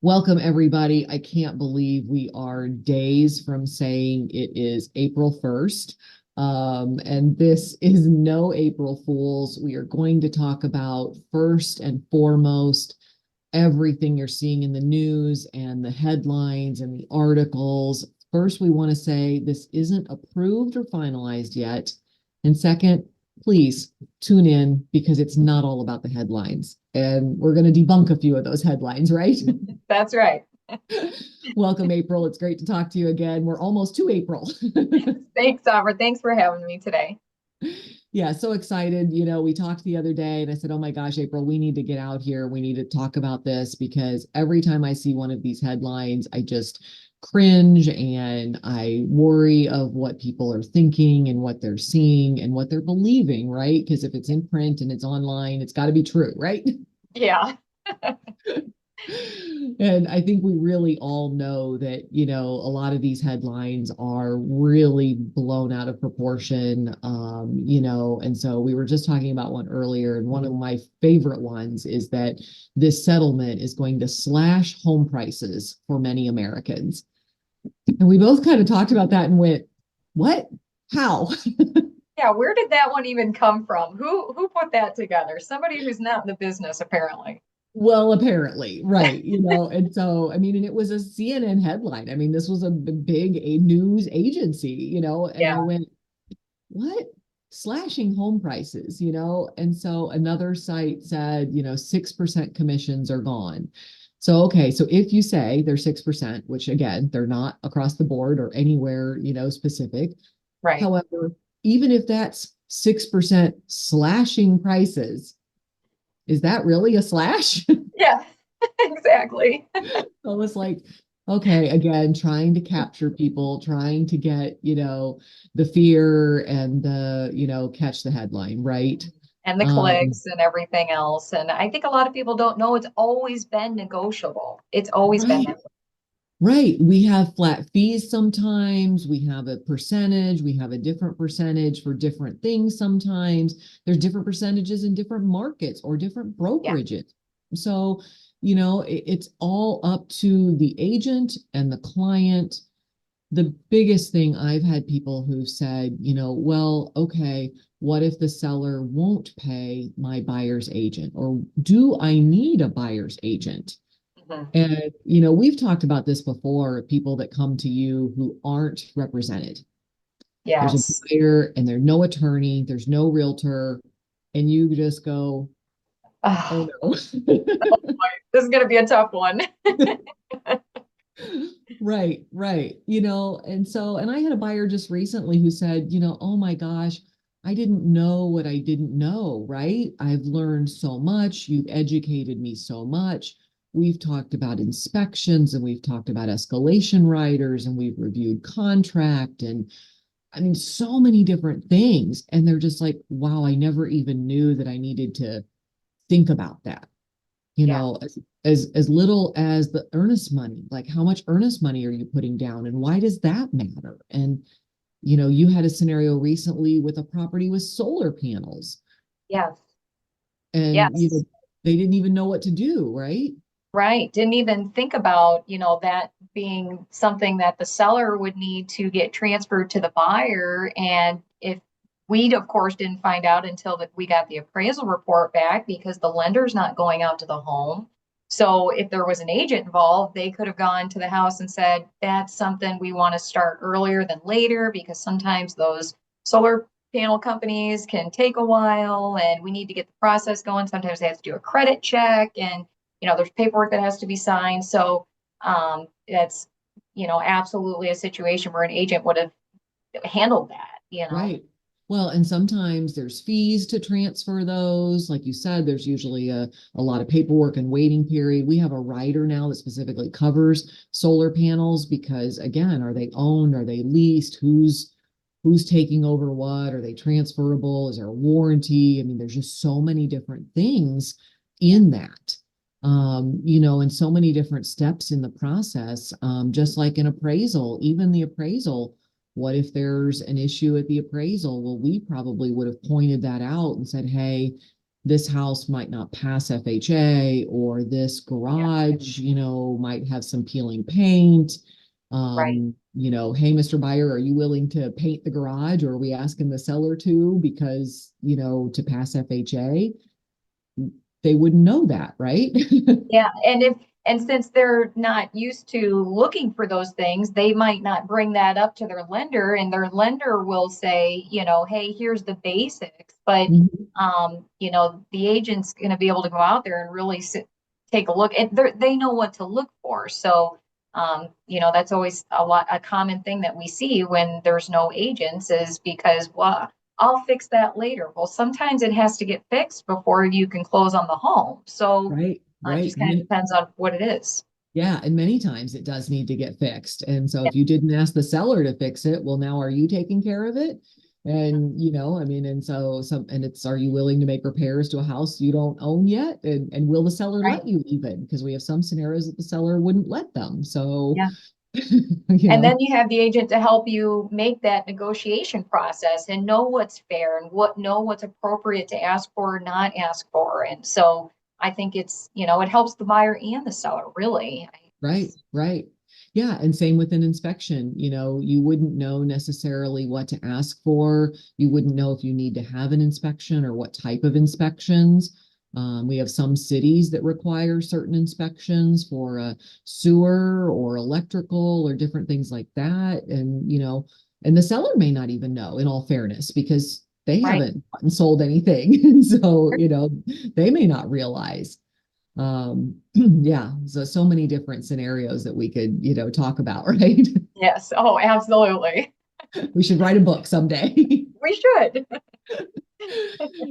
Welcome, everybody. I can't believe we are days from saying it is April 1st. And this is no April Fools. We are going to talk about first and foremost everything you're seeing in the news and the headlines and the articles. First, we want to say this isn't approved or finalized yet. And second, please tune in because it's not all about the headlines. And we're going to debunk a few of those headlines, right? That's right. Welcome, April. It's great to talk to you again. We're almost to April. Thanks, Aubra. Thanks for having me today. Yeah, so excited. We talked the other day and I said, oh my gosh, April, we need to get out here. We need to talk about this because every time I see one of these headlines, I just cringe and I worry of what people are thinking and what they're seeing and what they're believing, right? Because if it's in print and it's online, it's got to be true, right? Yeah. And I think we really all know that, a lot of these headlines are really blown out of proportion. And so we were just talking about one earlier, and one of my favorite ones is that this settlement is going to slash home prices for many Americans. And we both kind of talked about that and went, what? How? Yeah, where did that one even come from? Who put that together? Somebody who's not in the business, apparently. Well, apparently, right. And so, I mean, and it was a CNN headline. I mean, this was a big a news agency, and I Yeah. went, what? Slashing home prices, And so another site said, 6% commissions are gone. So, okay. So if you say they're 6%, which again, they're not across the board or anywhere, specific. Right. However, even if that's 6% slashing prices, is that really a slash? Yeah, exactly. So it's like, okay, again, trying to capture people, trying to get, the fear and catch the headline, right? And the Um, clicks and everything else. And I think a lot of people don't know it's always been negotiable. It's always been right, that. right. We have flat fees sometimes, we have a percentage, we have a different percentage for different things sometimes. There's different percentages in different markets or different Yeah. brokerages. So, it's all up to the agent and the client. The biggest thing I've had people who've said, well, okay, what if the seller won't pay my buyer's agent? Or do I need a buyer's agent? Mhm. And, we've talked about this before, people that come to you who aren't represented. There's a Yes. buyer and there's no attorney, there's no realtor, and you just go, oh Oh, no. this is going to be a tough one. Right, right. And I had a buyer just recently who said, oh my gosh, I didn't know what I didn't know, right? I've learned so much. You've educated me so much. We've talked about inspections and we've talked about escalation riders and we've reviewed contract and I mean, so many different things. And they're just like, wow, I never even knew that I needed to think about that Yeah. as little as the earnest money, like how much earnest money are you putting down and why does that matter? And you had a scenario recently with a property with solar panels Yes. and Yes. they didn't even know what to do, right? Right. Didn't even think about, that being something that the seller would need to get transferred to the buyer. And if we, of course, didn't find out until that we got the appraisal report back because the lender's not going out to the home. So if there was an agent involved, they could have gone to the house and said, that's something we want to start earlier than later because sometimes those solar panel companies can take a while and we need to get the process going. Sometimes they have to do a credit check and there's paperwork that has to be signed. So that's, absolutely a situation where an agent would have handled that. Right. Well, and sometimes there's fees to transfer those. Like you said, there's usually a lot of paperwork and waiting period. We have a rider now that specifically covers solar panels because again, are they owned? Are they leased? Who's taking over what? Are they transferable? Is there a warranty? I mean, there's just so many different things in that. And so many different steps in the process. Just like an appraisal, even the appraisal, what if there's an issue at the appraisal? Well, we probably would have pointed that out and said, hey, this house might not pass FHA, or this Yeah, garage, might have some peeling paint. right. Hey, Mr. Buyer, are you willing to paint the garage, or are we asking the seller to, because, to pass FHA? They wouldn't know that, right? Yeah, and since they're not used to looking for those things, they might not bring that up to their lender, and their lender will say, hey, here's the basics, but Mhm. the agent's going to be able to go out there and really take a look, and they know what to look for. So, that's always a common thing that we see when there's no agents, is because, well, I'll fix that later. Well, sometimes it has to get fixed before you can close on the home. So Right, it right. just kind of depends on what it is. Yeah, and many times it does need to get fixed. And so Yeah. if you didn't ask the seller to fix it, well, now are you taking care of it? And I mean, and so are you willing to make repairs to a house you don't own yet? And will the seller Right. let you even? Because we have some scenarios that the seller wouldn't let them. So, Yeah. you And know, then you have the agent to help you make that negotiation process and know what's fair and know what's appropriate to ask for or not ask for. And so I think it helps the buyer and the seller, really. right, right. Yeah, and same with an inspection. You wouldn't know necessarily what to ask for. You wouldn't know if you need to have an inspection or what type of inspections. We have some cities that require certain inspections for sewer or electrical or different things like that. And the seller may not even know, in all fairness, because they Right. haven't sold anything. And so, they may not realize. Yeah, so many different scenarios that we could, talk about, right? Yes. Oh, absolutely. We should write a book someday. We should.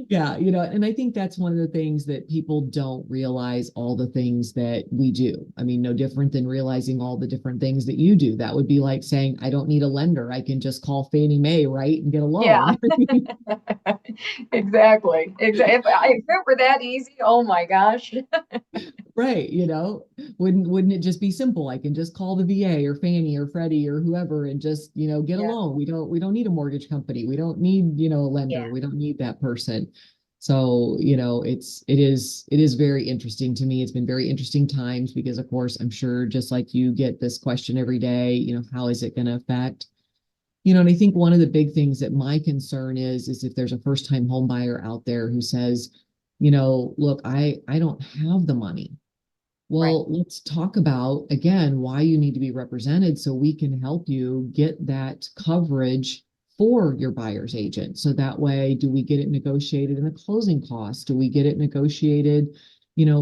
Yeah, and I think that's one of the things that people don't realize, all the things that we do. I mean, no different than realizing all the different things that you do. That would be like saying, I don't need a lender. I can just call Fannie Mae, right, and get a Yeah. loan. Exactly. Exactly. If it were that easy, oh my gosh. Right, wouldn't it just be simple? I can just call the VA or Fannie or Freddie or whoever and just, get a Yeah. loan. We don't need a mortgage company. We don't need, a Yeah. lender. We don't need that person. So, it is very interesting to me. It's been very interesting times because, of course, I'm sure just like you get this question every day, how is it going to affect? And I think one of the big things that my concern is if there's a first-time home buyer out there who says, look, I don't have the money. Right. Well, let's talk about again why you need to be represented so we can help you get that coverage for your buyer's agent. So that way, do we get it negotiated in the closing costs? Do we get it negotiated,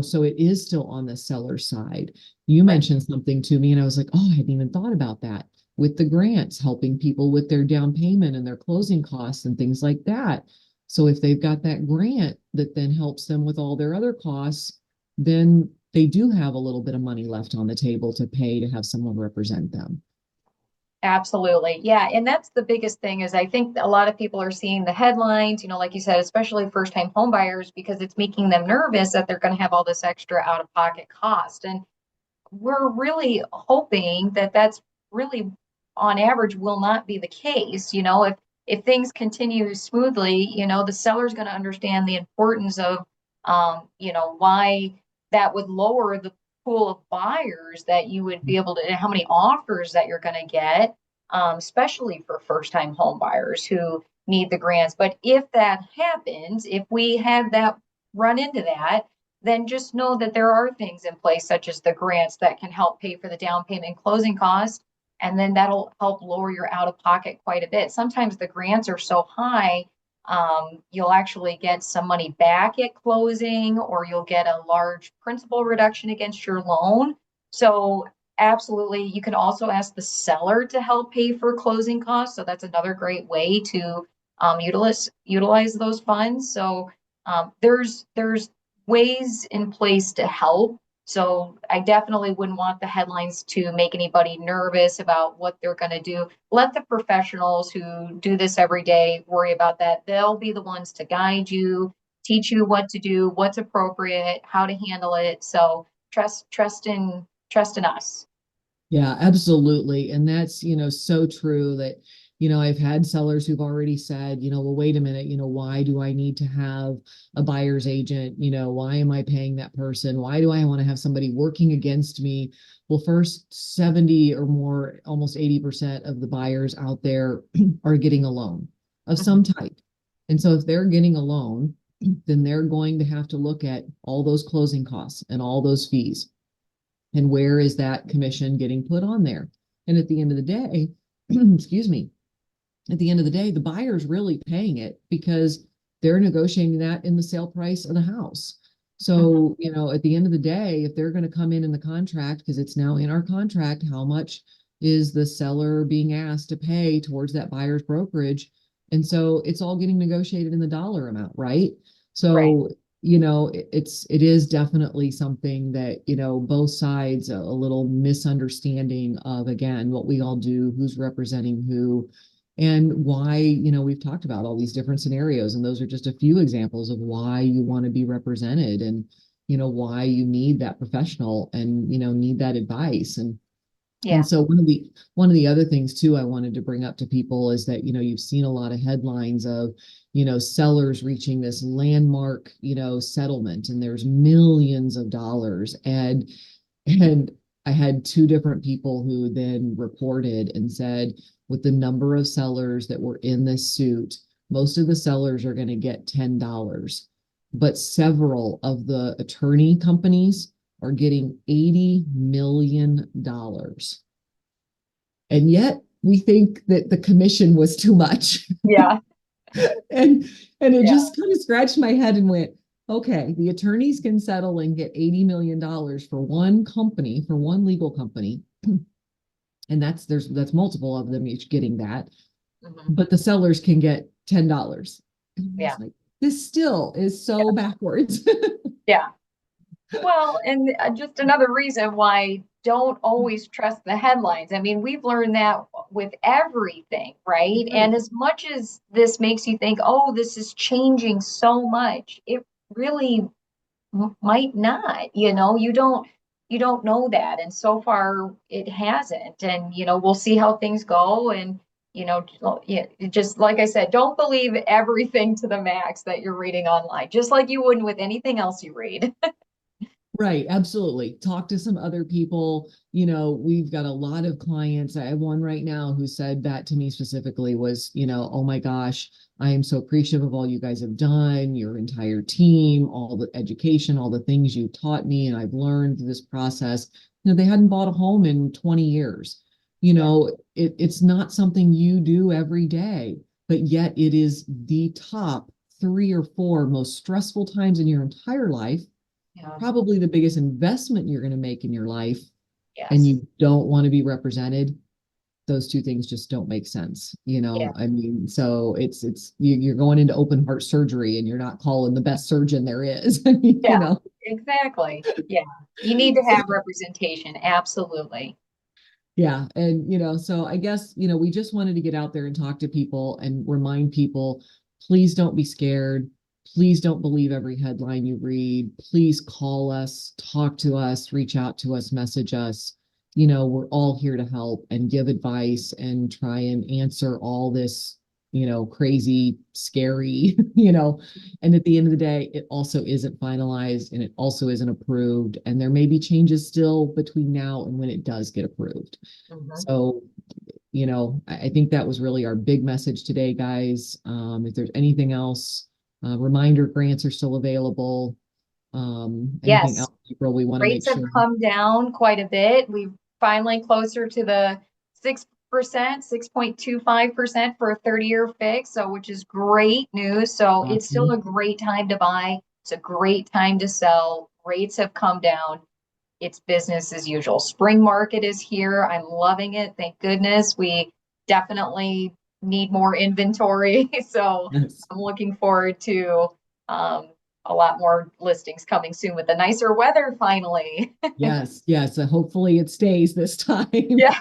so it is still on the seller side? You Right. mentioned something to me, and I was like, oh, I hadn't even thought about that with the grants, helping people with their down payment and their closing costs and things like that. So if they've got that grant that then helps them with all their other costs, then they do have a little bit of money left on the table to pay to have someone represent them. Absolutely. Yeah. And that's the biggest thing, is I think a lot of people are seeing the headlines, like you said, especially first time home buyers, because it's making them nervous that they're going to have all this extra out of pocket cost. And we're really hoping that that's really, on average, will not be the case. If things continue smoothly, the seller's going to understand the importance of, why that would lower the pool of buyers that you would be able to, how many offers that you're going to get, especially for first time home buyers who need the grants. But if that happens, if we have that run into that, then just know that there are things in place, such as the grants, that can help pay for the down payment and closing costs. And then that'll help lower your out of pocket quite a bit. Sometimes the grants are so high, you'll actually get some money back at closing, or you'll get a large principal reduction against your loan. So absolutely, you can also ask the seller to help pay for closing costs. So that's another great way to utilize those funds. So there's ways in place to help. So I definitely wouldn't want the headlines to make anybody nervous about what they're going to do. Let the professionals who do this every day worry about that. They'll be the ones to guide you, teach you what to do, what's appropriate, how to handle it. So trust in us. Yeah, absolutely. And that's, so true that, I've had sellers who've already said, well, wait a minute, why do I need to have a buyer's agent? Why am I paying that person? Why do I want to have somebody working against me? Well, first, 70 or more, almost 80% of the buyers out there are getting a loan of Mhm. some type. And so if they're getting a loan, then they're going to have to look at all those closing costs and all those fees. And where is that commission getting put on there? And at the end of the day, excuse me, at the end of the day, the buyer's really paying it because they're negotiating that in the sale price of the house. Mhm. So, at the end of the day, if they're going to come in the contract, because it's now in our contract, how much is the seller being asked to pay towards that buyer's brokerage? And so it's all getting negotiated in the dollar amount, right? Right. So, it is definitely something that, both sides a little misunderstanding of, again, what we all do, who's representing who, and why, we've talked about all these different scenarios, and those are just a few examples of why you want to be represented, and why you need that professional, and need that advice. And Yeah. so one of the other things too I wanted to bring up to people is that you've seen a lot of headlines of sellers reaching this landmark settlement, and there's millions of dollars. And I had two different people who then reported and said, with the number of sellers that were in this suit, most of the sellers are going to get $10. But several of the attorney companies are getting $80 million. And yet we think that the commission was too much. Yeah. and and it Yeah. just kind of scratched my head and went, okay, the attorneys can settle and get $80 million for one company, for one legal company. And that's multiple of them each getting that. Mhm. But the sellers can get $10. And I was Yeah. like, this still is so backwards. Yeah. Well, and just another reason why don't always trust the headlines. I mean, we've learned that with everything, right? Right. And as much as this makes you think, oh, this is changing so much, it really might not. You don't know that. And so far it hasn't. And we'll see how things go. And yeah, just like I said, don't believe everything to the max that you're reading online, just like you wouldn't with anything else you read. Right, absolutely. Talk to some other people. We've got a lot of clients. I have one right now who said that to me specifically was, oh my gosh, I am so appreciative of all you guys have done, your entire team, all the education, all the things you taught me, and I've learned through this process. They hadn't bought a home in 20 years. Yeah. It's not something you do every day, but yet it is the top 3 or 4 most stressful times in your entire life, Yeah. probably the biggest investment you're going to make in your life, and Yes. you don't want to be represented. Those two things just don't make sense. Yeah. I mean, so you're going into open heart surgery and you're not calling the best surgeon there is. Yeah. Exactly. Yeah. You need to have representation. Absolutely. Yeah. And, so I guess, we just wanted to get out there and talk to people and remind people, please don't be scared. Please don't believe every headline you read. Please call us, talk to us, reach out to us, message us. We're all here to help and give advice and try and answer all this, crazy, scary, and at the end of the day, it also isn't finalized and it also isn't approved. And there may be changes still between now and when it does get approved. Mhm. So, I think that was really our big message today, guys. If there's anything else, reminder grants are still available. Anything Yes. else, April, we want to make Rates have sure. come down quite a bit. We've finally closer to the 6%, 6.25% for a 30-year fix, so which is great news. So it's still a Awesome. great time to buy. It's a great time to sell. Rates have come down. It's business as usual. Spring market is here. I'm loving it. Thank goodness. We definitely need more inventory. So Yes. I'm looking forward to um, a lot more listings coming soon with the nicer weather finally. Yes. Yes. Hopefully it stays this time. Yeah.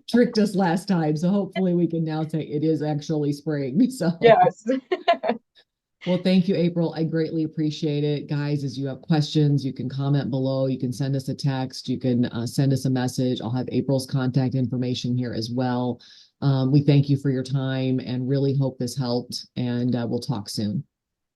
Tricked us last time. So hopefully we can now say it is actually spring. So, Yes. well, thank you, April. I greatly appreciate it. Guys, as you have questions, you can comment below. You can send us a text. You can send us a message. I'll have April's contact information here as well. We thank you for your time and really hope this helped, and we'll talk soon.